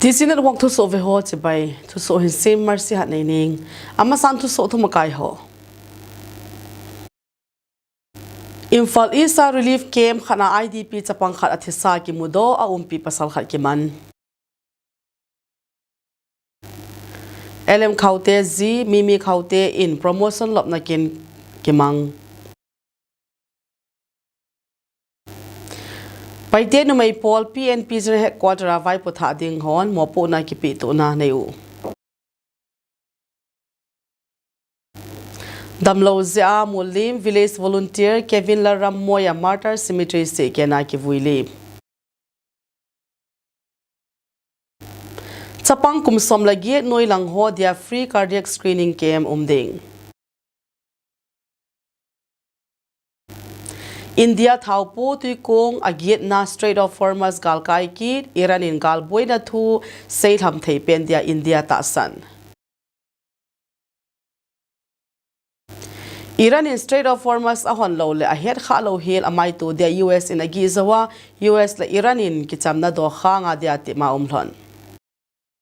ที่สินวังทุสโอเวหอจะไปทุสโอเห็นเซมมาร์สิหัดในนิงอามาสันทุสโอทุมกายหออินฟัลอีสารีลีฟเกมขณะ IDP จะปังขัดอธิษฐานกิมุโดอาปีปัสสาวะขัดกิมันLM เขาเตจีมีเขาเตอินโปรโมชั่นหลบนักกิมังไปเดนไม่พอล PNP จะเฮดควอเตอร์ไว้พุทธาดิ่งหอนหมอปูนากิปิตุนาในอูดำโลเซียมูลิม Village Volunteer เควินลารัมมอยามาร์ตาร์ซิมิทรีเซเกนากิวุยลีจะปังกุมสมละเกียรหน่วยหลังหัวเดียฟรีคาร์ดิยกสกรีนิ่งเกมดิ่งอินเดียท้าวปูตุยกงอาเกียรนาสเตรทออฟฟอร์มัสกาลไกกีดอิรันินกาลบวยนาทูเซย์ทำเทเป็นเดียอินเดียตาสันอิรันินสเตรทออฟฟอร์มัสอาหอนโลเลอาเฮดข้าโลเฮลอาไม่ตัวเดีย US อินอากิซาวะ US และอิรันินกิจำนาดอข้างอาเดียติมาหลอน